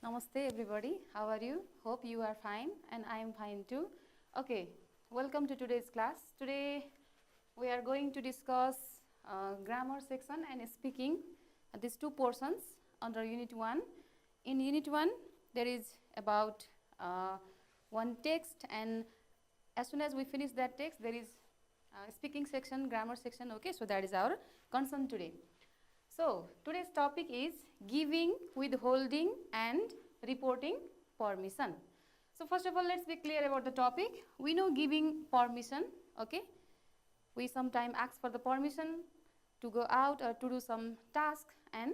Namaste everybody, how are you? Hope you are fine and I am fine too. Okay, welcome to today's class. Today we are going to discuss grammar section and speaking, these two portions under Unit 1. In Unit 1 there is about one text, and as soon as we finish that text there is speaking section, grammar section. Okay, so that is our concern today. So today's topic is giving, withholding and reporting permission. So first of all, let's be clear about the topic. We know giving permission, okay. We sometimes ask for the permission to go out or to do some task, and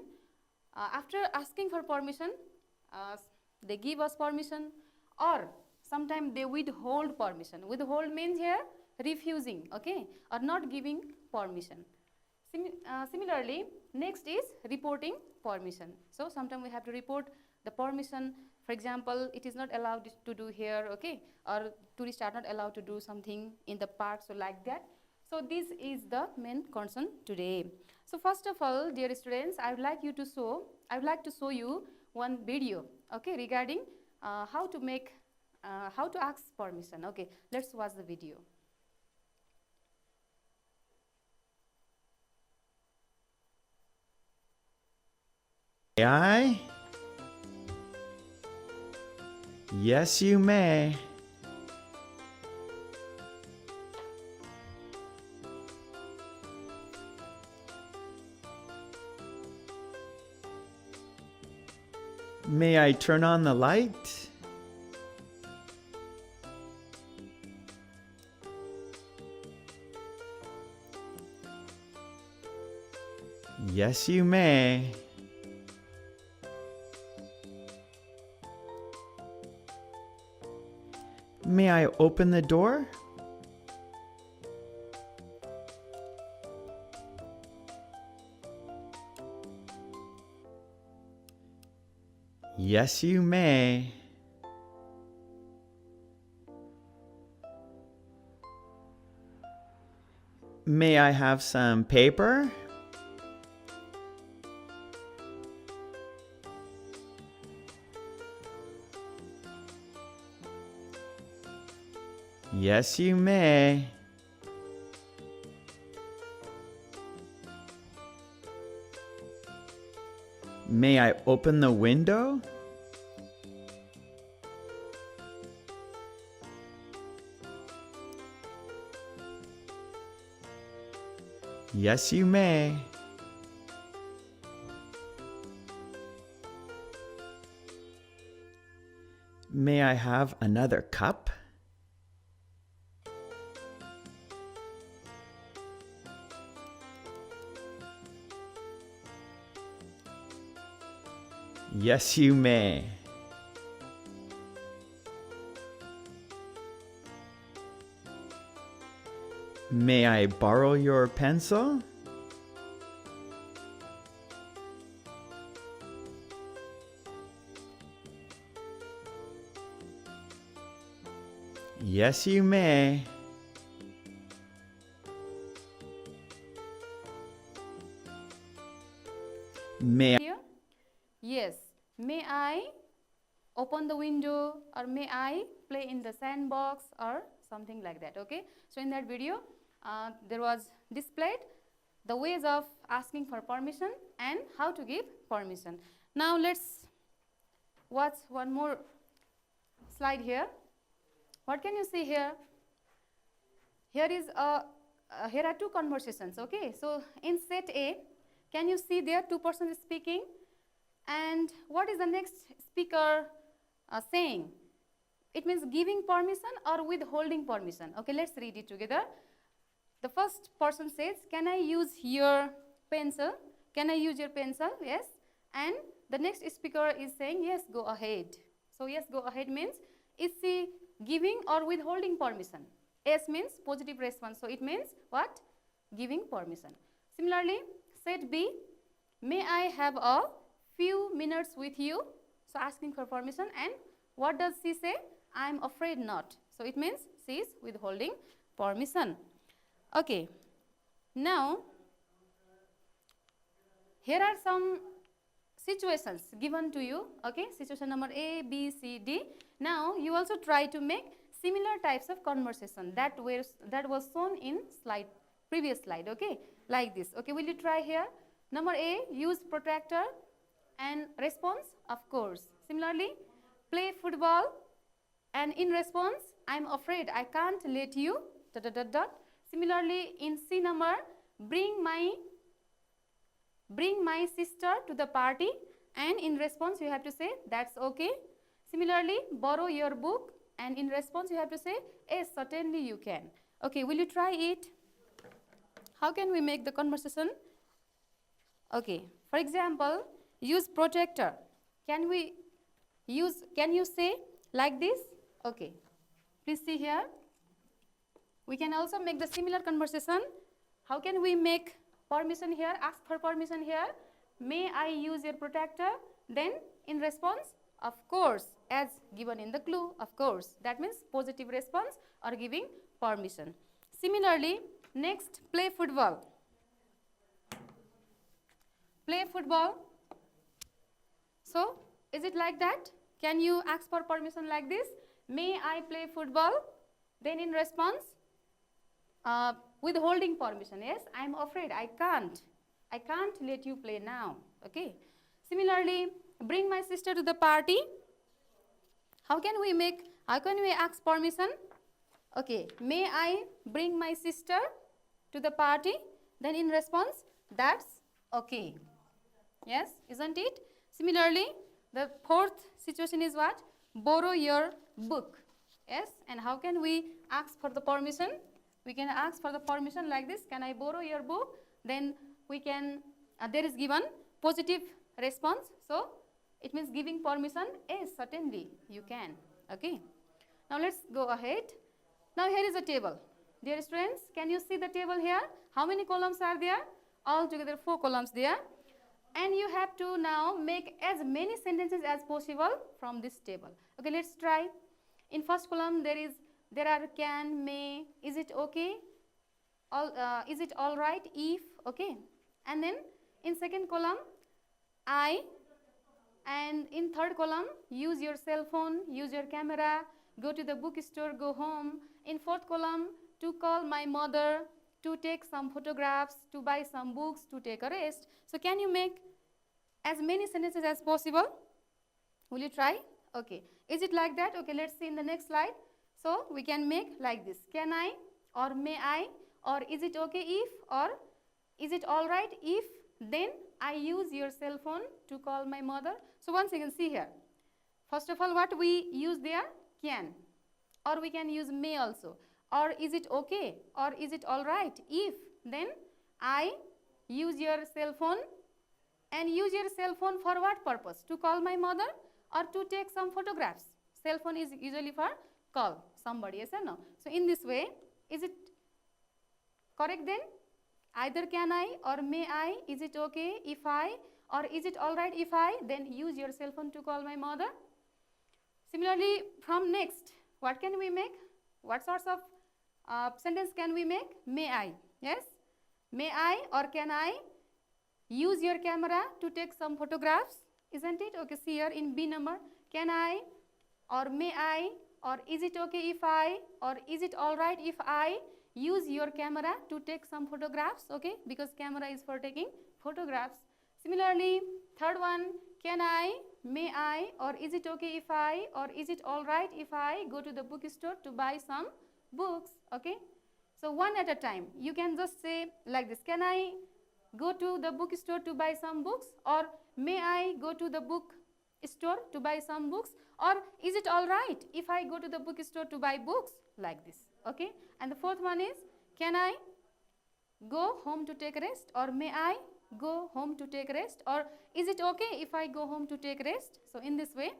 after asking for permission, they give us permission, or sometimes they withhold permission. Withhold means here refusing, okay, or not giving permission. Similarly, next is reporting permission. So sometimes we have to report the permission. For example, it is not allowed to do here, okay, or tourists are not allowed to do something in the park, so like that. So this is the main concern today. So first of all, dear students, I would like to show you one video, okay, regarding how to ask permission. Okay, let's watch the video. May I? Yes, you may. May I turn on the light? Yes, you may. May I open the door? Yes, you may. May I have some paper? Yes, you may. May I open the window? Yes, you may. May I have another cup? Yes, you may. May I borrow your pencil? Yes, you may. May Here? Yes. May I open the window, or may I play in the sandbox, or something like that, okay. So in that video there was displayed the ways of asking for permission and how to give permission. Now let's watch one more slide here. What can you see here? Here are two conversations, okay. So in set A, can you see there two persons speaking, and what is the next speaker saying? It means giving permission or withholding permission. Okay, let's read it together. The first person says, can I use your pencil? Can I use your pencil? Yes. And the next speaker is saying, yes, go ahead. So yes, go ahead means, is she giving or withholding permission? S means positive response. So it means what? Giving permission. Similarly, set B, may I have a few minutes with you? So asking for permission, and what does she say? I am afraid not. So it means she is withholding permission. Okay. Now, here are some situations given to you, okay, situation number A, B, C, D. Now you also try to make similar types of conversation that was shown in previous slide, okay, like this. Okay, will you try here? Number A, use protractor and response, of course. Similarly, play football and in response, I'm afraid I can't let you, ... Similarly, in C number, bring my sister to the party and in response you have to say that's okay. Similarly, borrow your book and in response you have to say yes, certainly you can. Okay, will you try it? How can we make the conversation? Okay, for example, use protractor. Can you say like this? Okay, please see here. We can also make the similar conversation. How can we make permission here? Ask for permission here. May I use your protractor? Then in response, of course, as given in the clue, of course. That means positive response or giving permission. Similarly, next, play football. Play football. So, is it like that? Can you ask for permission like this? May I play football? Then in response, withholding permission. Yes, I am afraid I can't let you play now. Okay. Similarly, bring my sister to the party. How can we ask permission? Okay, may I bring my sister to the party? Then in response, that's okay. Yes, isn't it? Similarly, the fourth situation is what? Borrow your book. Yes, and how can we ask for the permission? We can ask for the permission like this. Can I borrow your book? Then we can, there is given positive response. So, it means giving permission. Yes, certainly you can. Okay. Now, let's go ahead. Now, here is a table. Dear students, can you see the table here? How many columns are there? Altogether 4 columns there. And you have to now make as many sentences as possible from this table. Okay, let's try. In first column, there are can, may, is it okay, is it all right, if, okay. And then in second column, I, and in third column, use your cell phone, use your camera, go to the bookstore, go home. In fourth column, to call my mother, to take some photographs, to buy some books, to take a rest. So can you make as many sentences as possible? Will you try? Okay. Is it like that? Okay, let's see in the next slide. So we can make like this. Can I or may I or is it okay if or is it all right if then I use your cell phone to call my mother. So once again see here. First of all what we use there? Can, or we can use may also, or is it okay or is it all right if then I use your cell phone. And use your cell phone for what purpose? To call my mother or to take some photographs. Cell phone is usually for call somebody, yes or no? So in this way, is it correct then? Either can I or may I, is it okay if I, or is it all right if I, then use your cell phone to call my mother. Similarly, from next, what can we make? What sorts of sentence can we make? May I, yes? May I or can I use your camera to take some photographs, isn't it? Okay, see here in B number, can I or may I or is it okay if I or is it all right if I use your camera to take some photographs, okay, because camera is for taking photographs. Similarly, third one, can I, may I or is it okay if I or is it all right if I go to the bookstore to buy some books, okay. So one at a time, you can just say like this, can I go to the bookstore to buy some books, or may I go to the bookstore to buy some books, or is it all right if I go to the bookstore to buy books, like this, okay. And the fourth one is, can I go home to take rest, or may I go home to take rest, or is it okay if I go home to take rest. So in this way,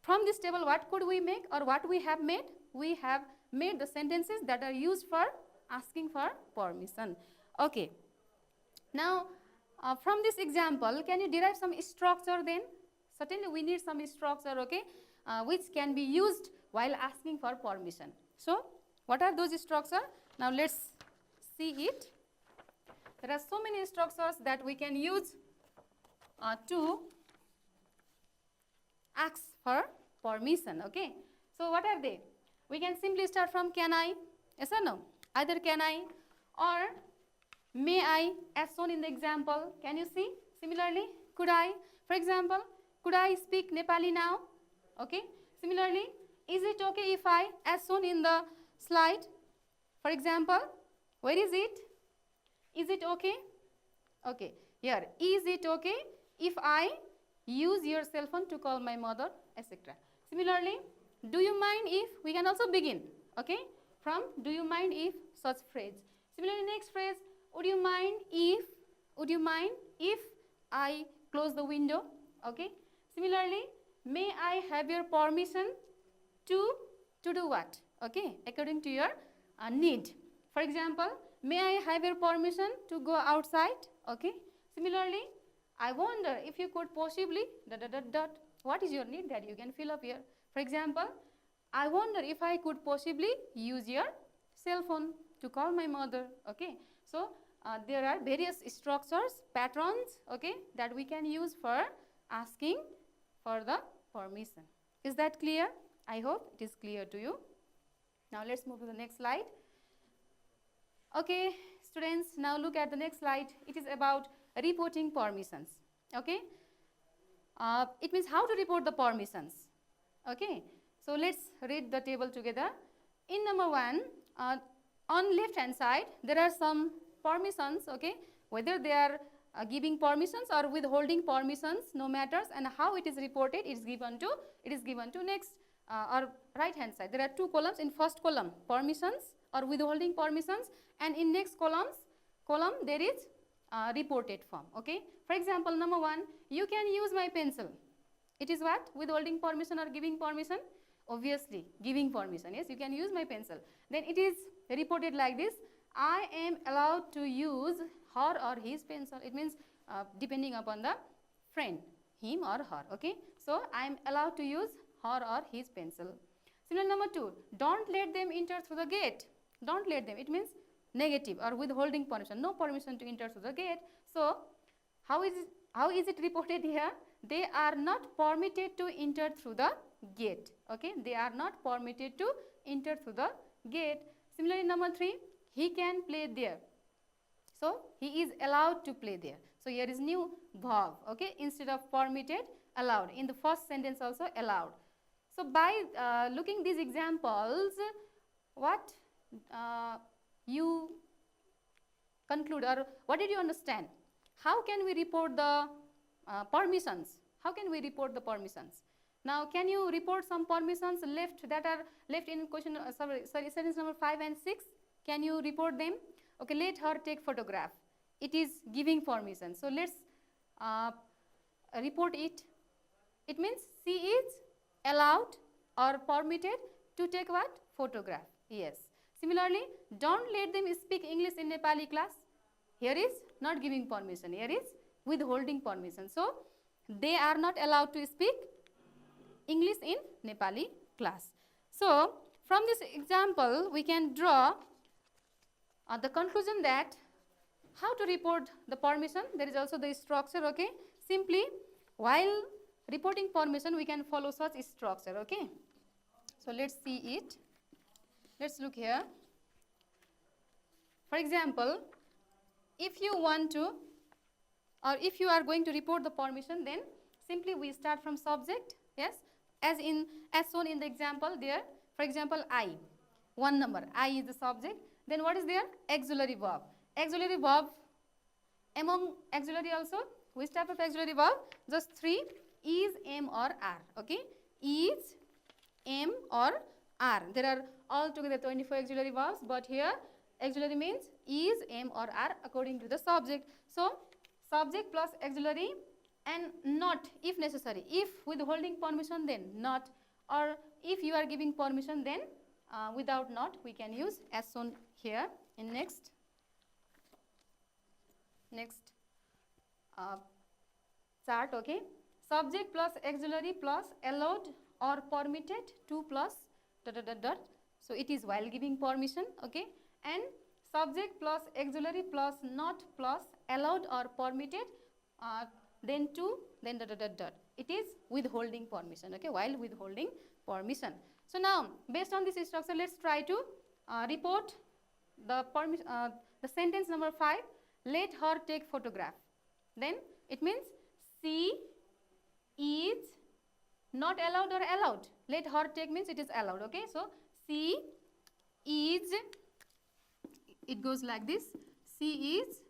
from this table what could we make or what we have made? We have made the sentences that are used for asking for permission, okay. Now, from this example, can you derive some structure then? Certainly, we need some structure, okay, which can be used while asking for permission. So, what are those structures? Now, let's see it. There are so many structures that we can use to ask for permission. Okay, so what are they? We can simply start from can I, yes or no? Either can I or may I, as shown in the example. Can you see? Similarly, could I? For example, could I speak Nepali now? Okay. Similarly, is it okay if I, as shown in the slide? For example, where is it? Is it okay? Okay. Here, is it okay if I use your cell phone to call my mother, etc. Similarly, do you mind if, we can also begin, okay, from do you mind if such phrase. Similarly, next phrase, would you mind if I close the window, okay. Similarly, may I have your permission to do what, okay, according to your need. For example, may I have your permission to go outside, okay. Similarly, I wonder if you could possibly ... What is your need that you can fill up here? For example, I wonder if I could possibly use your cell phone to call my mother. Okay. So there are various structures, patterns, okay, that we can use for asking for the permission. Is that clear? I hope it is clear to you. Now let's move to the next slide. Okay, students, now look at the next slide. It is about reporting permissions. Okay, it means how to report the permissions. Okay, so let's read the table together. In number 1, on left hand side there are some permissions. Okay, whether they are giving permissions or withholding permissions, no matters, and how it is reported, it is given to next or right hand side. There are 2 columns. In first column, permissions or withholding permissions, and in next column there is reported form. Okay. For example, number 1, you can use my pencil. It is what? Withholding permission or giving permission? Obviously, giving permission. Yes, you can use my pencil. Then it is reported like this: I am allowed to use her or his pencil. It means depending upon the friend, him or her. Okay. So I am allowed to use her or his pencil. Similar number 2, don't let them enter through the gate. Don't let them. It means negative or withholding permission. No permission to enter through the gate. So how is it reported here? They are not permitted to enter through the gate. Okay, they are not permitted to enter through the gate. Similarly, number 3, he can play there. So he is allowed to play there. So here is new verb. Okay, instead of permitted, allowed. In the first sentence also allowed. So by looking these examples, what you conclude, or what did you understand? How can we report the permissions? How can we report the permissions? Now, can you report some permissions that are left in question? Sentence number 5 and 6. Can you report them? Okay, let her take photograph. It is giving permission. So let's report it. It means she is allowed or permitted to take what? Photograph. Yes. Similarly, don't let them speak English in Nepali class. Here is not giving permission. Here is withholding permission. So they are not allowed to speak English in Nepali class. So from this example, we can draw the conclusion that how to report the permission. There is also the structure. Okay. Simply, while reporting permission, we can follow such structure. Okay. So let's see it. Let's look here. For example, if you want to, or if you are going to report the permission, then simply we start from subject. Yes, as shown in the example there. For example, I, 1 number, I is the subject. Then what is there? Auxiliary verb. Auxiliary verb. Among auxiliary also, which type of auxiliary verb? Just 3: is, am or are. Okay, is, am or are. There are altogether 24 auxiliary verbs, but here auxiliary means is, am or are according to the subject. So subject plus auxiliary, and not if necessary. If withholding permission, then not, or if you are giving permission, then without not we can use, as shown here in next chart. Okay, subject plus auxiliary plus allowed or permitted, 2 plus ... So it is while giving permission. Okay, and subject plus auxiliary plus not plus allowed or permitted, then to, then dot dot dot dot. It is withholding permission, okay, while withholding permission. So now, based on this instruction, let's try to report the sentence number 5, let her take photograph. Then it means she is not allowed or allowed. Let her take means it is allowed, okay. So she is, it goes like this, she is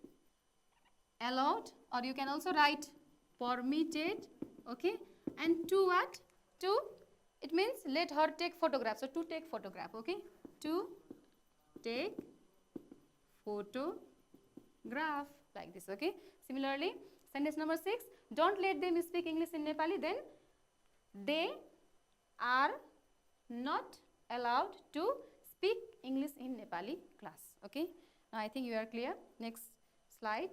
allowed, or you can also write permitted, okay. And to what? To, it means let her take photograph. So to take photograph, okay, to take photograph, like this, okay. Similarly, sentence number 6, don't let them speak English in Nepali. Then they are not allowed to speak English in Nepali class, okay. Now I think you are clear. Next slide.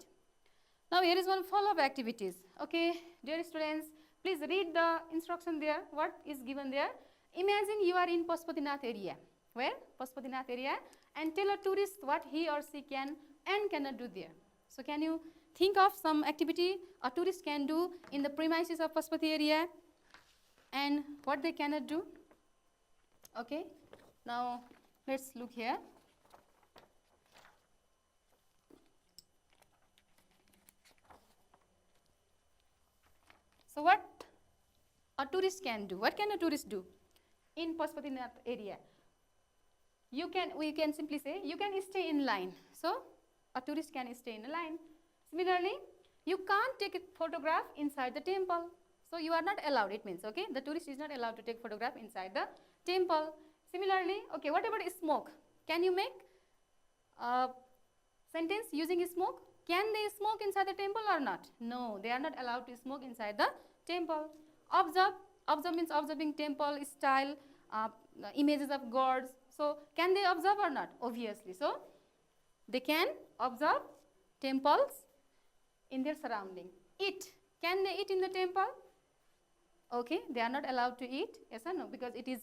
Now here is one follow-up activities, okay. Dear students, please read the instruction there, what is given there. Imagine you are in Pashupatinath area. Where? Pashupatinath area. And tell a tourist what he or she can and cannot do there. So can you think of some activity a tourist can do in the premises of Pashupati area and what they cannot do? Okay. Now let's look here. So what a tourist can do? What can a tourist do in Pashupatinath area? We can simply say you can stay in line. So a tourist can stay in a line. Similarly, you can't take a photograph inside the temple. So you are not allowed, it means, okay, the tourist is not allowed to take photograph inside the temple. Similarly, okay, what about smoke? Can you make a sentence using smoke? Can they smoke inside the temple or not? No, they are not allowed to smoke inside the temple. Observe means observing temple style, images of gods. So can they observe or not? Obviously. So they can observe temples in their surrounding. Eat. Can they eat in the temple? Okay, they are not allowed to eat. Yes or no? Because it is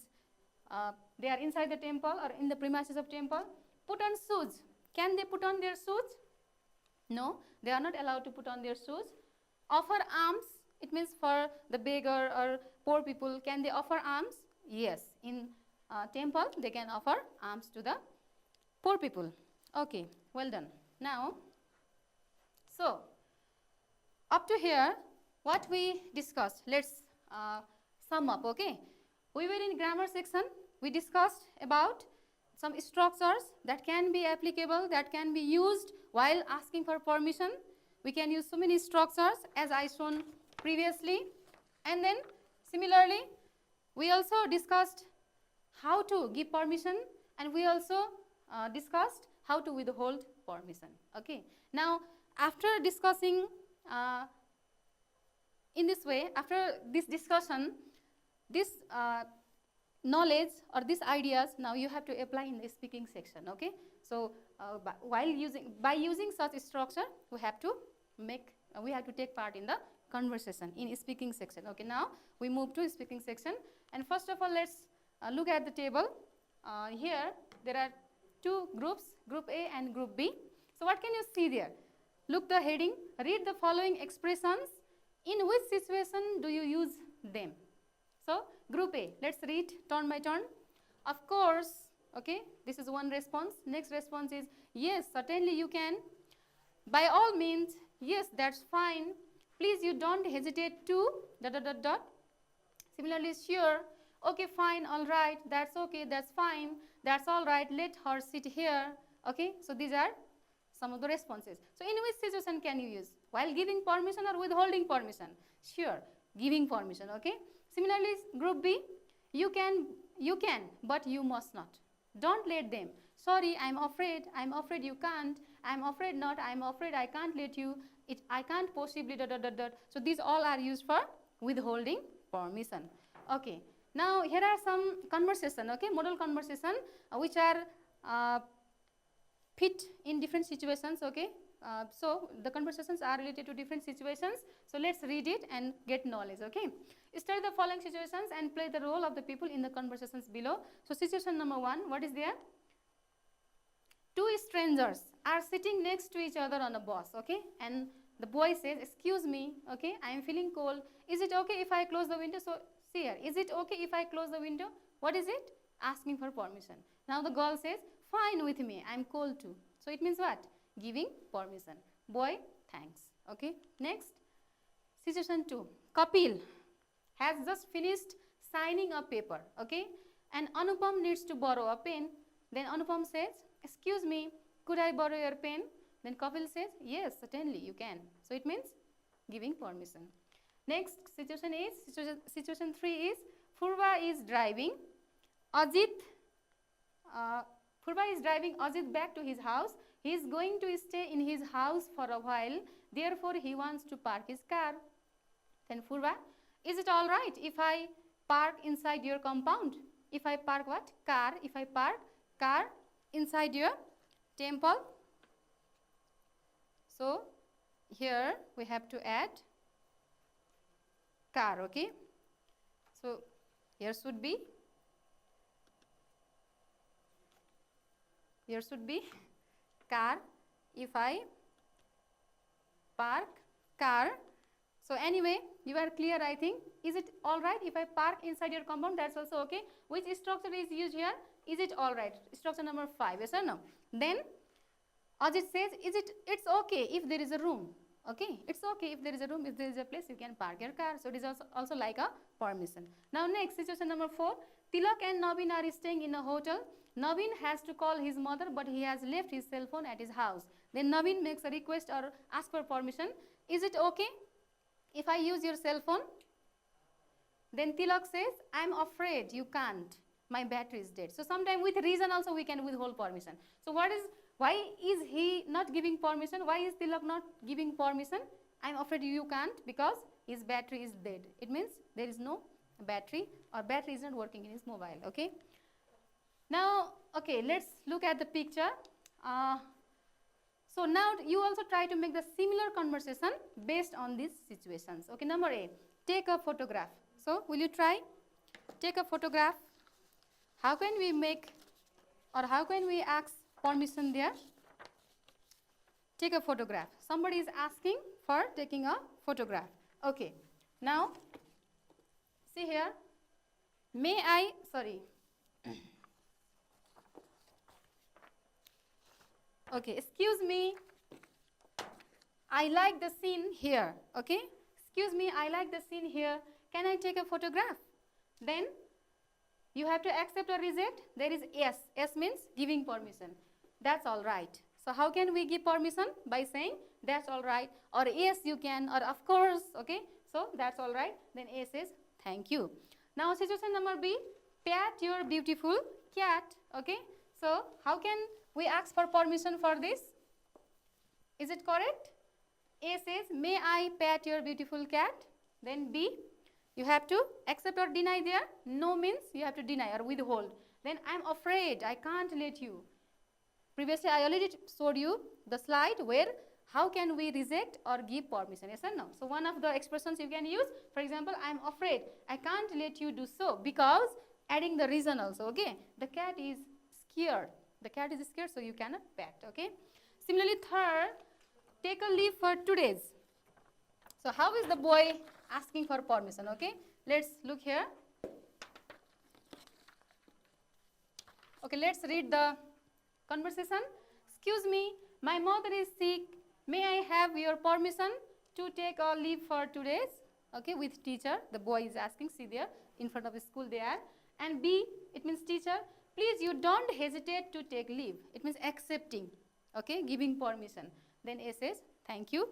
they are inside the temple or in the premises of temple. Put on shoes. Can they put on their shoes? No, they are not allowed to put on their shoes. Offer alms. It means for the beggar or poor people. Can they offer alms? Yes, in temple they can offer alms to the poor people. Okay, well done. Now, so up to here what we discussed, let's sum up, okay. We were in grammar section, we discussed about some structures that can be applicable, that can be used while asking for permission. We can use so many structures as I shown previously. And then similarly, we also discussed how to give permission, and we also discussed how to withhold permission, okay. Now, after discussing in this way, after this discussion, this knowledge or these ideas now you have to apply in the speaking section, okay. So by using such structure, we have to take part in the conversation in speaking section, okay. Now we move to speaking section, and first of all let's look at the table. Here there are two groups, group A and group B. So what can you see there? Look the heading, read the following expressions. In which situation do you use them? So group A, let's read turn by turn. Of course, okay, this is one response. Next response is yes, certainly you can. By all means, yes, that's fine. Please, you don't hesitate to ... Similarly, sure, okay, fine, all right, that's okay, that's fine, that's all right, let her sit here, okay. So these are some of the responses. So in which situation can you use? While giving permission or withholding permission? Sure, giving permission, okay. Similarly, group B, you can, but you must not. Don't let them. Sorry, I'm afraid you can't, I'm afraid not, I'm afraid I can't let you, I can't possibly ... So these all are used for withholding permission, okay. Now here are some conversation, okay, model conversation which are fit in different situations, okay. So the conversations are related to different situations. So let's read it and get knowledge, okay. Study the following situations and play the role of the people in the conversations below. So situation number 1, what is there? Two strangers are sitting next to each other on a bus, okay, and The boy says, excuse me, okay, I am feeling cold. Is it okay if I close the window? So see here, is it okay if I close the window? What is it? Asking for permission. Now the girl says, fine with me, I am cold too. So it means what? Giving permission. Boy, thanks. Okay, next, situation 2. Kapil has just finished signing a paper, okay, and Anupam needs to borrow a pen. Then Anupam says, excuse me, could I borrow your pen? Then Kapil says, yes, certainly you can. So it means giving permission. Next situation is, situation 3 is, Purva is driving Ajit back to his house. He is going to stay in his house for a while. Therefore, he wants to park his car. Then Purva, is it all right if I park inside your compound? If I park what? Car. If I park car inside your temple. So here we have to add car, okay? So here should be car if I park car. So anyway, you are clear, I think. Is it all right if I park inside your compound? That's also okay. Which structure is used here? Is it all right? Structure number 5, yes or no? Then Ajit says, it's okay if there is a room. Okay, it's okay if there is a room, if there is a place you can park your car. So it is also like a permission. Now next, situation number 4. Tilak and Naveen are staying in a hotel. Naveen has to call his mother, but he has left his cell phone at his house. Then Naveen makes a request or asks for permission. Is it okay if I use your cell phone? Then Tilak says, I am afraid you can't. My battery is dead. So sometimes with reason also we can withhold permission. So why is he not giving permission? Why is Tilak not giving permission? I am afraid you can't because his battery is dead. It means there is no battery or battery is not working in his mobile. Okay. Now, okay, let's look at the picture. So now you also try to make the similar conversation based on these situations. Okay, number 8, take a photograph. So will you try? Take a photograph. How can we make or how can we ask permission there? Take a photograph. Somebody is asking for taking a photograph. Okay, now see here. Okay, excuse me, I like the scene here, okay? Excuse me, I like the scene here. Can I take a photograph? Then you have to accept or reject. There is yes. Yes means giving permission. That's all right. So how can we give permission? By saying that's all right, or yes you can, or of course, okay? So that's all right. Then A says thank you. Now situation number B, pat your beautiful cat, okay? So how can we ask for permission for this? Is it correct? A says, may I pat your beautiful cat? Then B, you have to accept or deny there. No means you have to deny or withhold. Then I'm afraid I can't let you. Previously I already showed you the slide where how can we reject or give permission, yes or no? So one of the expressions you can use, for example, I'm afraid I can't let you do so because adding the reason also, okay? The cat is scared. The cat is scared, so you cannot pat, okay? Similarly, third, take a leave for 2 days. So how is the boy asking for permission, okay? Let's look here. Okay, let's read the conversation. Excuse me, my mother is sick. May I have your permission to take a leave for 2 days? Okay, with teacher, the boy is asking, see there, in front of the school they are. And B, it means teacher, please you don't hesitate to take leave. It means accepting, okay, giving permission. Then A says, thank you.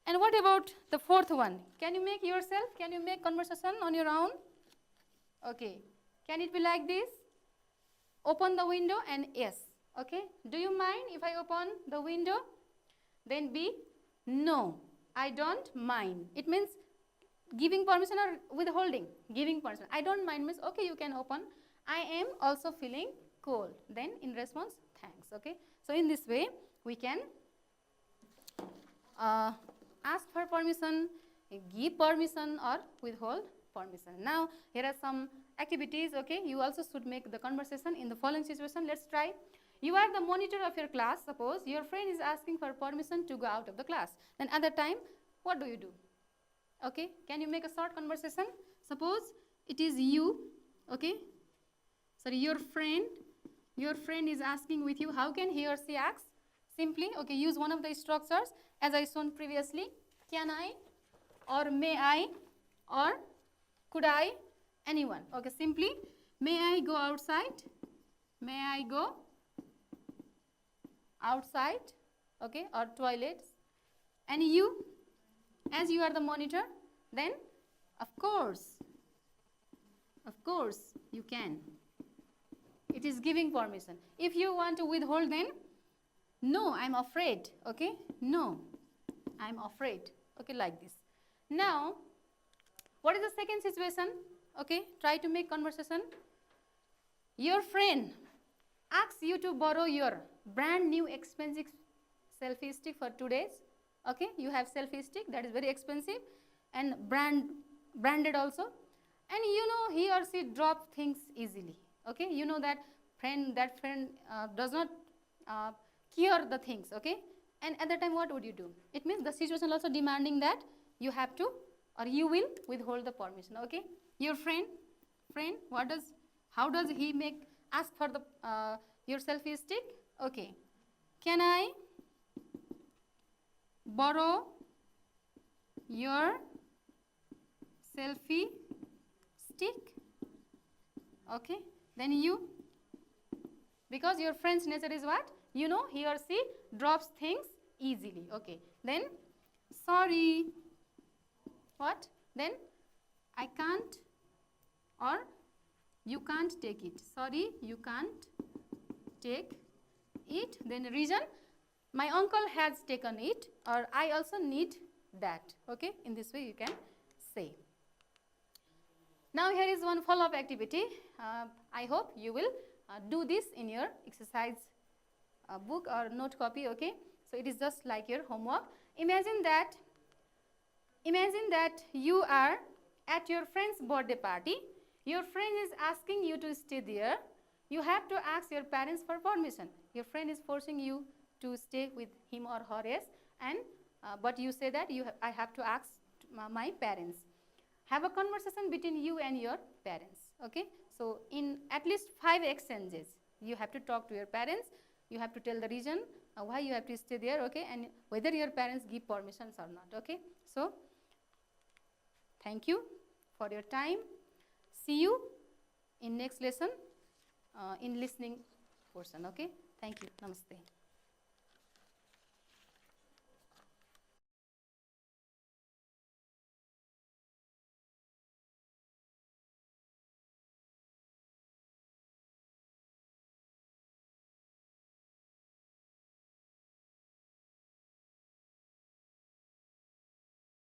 And what about the fourth one? Can you make yourself? Can you make conversation on your own? Okay. Can it be like this? Open the window and yes. Okay. Do you mind if I open the window? Then B, no, I don't mind. It means giving permission or withholding. Giving permission. I don't mind means okay, you can open. I am also feeling cold. Then in response, thanks. Okay. So in this way, we can ask for permission, give permission or withhold permission. Now here are some activities. Okay. You also should make the conversation in the following situation. Let's try. You are the monitor of your class. Suppose your friend is asking for permission to go out of the class. Then at that time, what do you do? Okay, can you make a short conversation? Suppose it is you, okay? Sorry, your friend is asking with you, how can he or she ask? Simply, okay, use one of the structures as I shown previously. Can I, or may I, or could I, anyone. Okay, simply, may I go outside? May I go outside? Okay, or toilets? And you, as you are the monitor, then of course you can. It is giving permission. If you want to withhold, then no, I'm afraid. Okay, no, I'm afraid. Okay, like this. Now, what is the second situation? Okay, try to make conversation. Your friend asks you to borrow your brand new expensive selfie stick for 2 days. Okay, you have selfie stick that is very expensive and branded also, and you know he or she drops things easily. Okay, you know that friend does not care the things. Okay, and at that time what would you do? It means the situation also demanding that you have to, or you will withhold the permission. Okay, your friend, how does he ask for the your selfie stick? Okay, can I borrow your selfie stick? Okay, then you, because your friend's nature is what? You know he or she drops things easily. Okay, then sorry, what? Then I can't, or you can't take it. Sorry, you can't take it. Then reason, my uncle has taken it, or I also need that. Okay, in this way you can say. Now here is one follow-up activity. I hope you will do this in your exercise book or note copy. Okay, so it is just like your homework. Imagine that you are at your friend's birthday party. Your friend is asking you to stay there. You have to ask your parents for permission. Your friend is forcing you to stay with him or her, yes, and but you say that I have to ask my parents. Have a conversation between you and your parents. Okay, so in at least 5 exchanges, you have to talk to your parents. You have to tell the reason why you have to stay there. Okay, and whether your parents give permissions or not. Okay, so thank you for your time. See you in next lesson in listening portion. Okay, thank you. Namaste.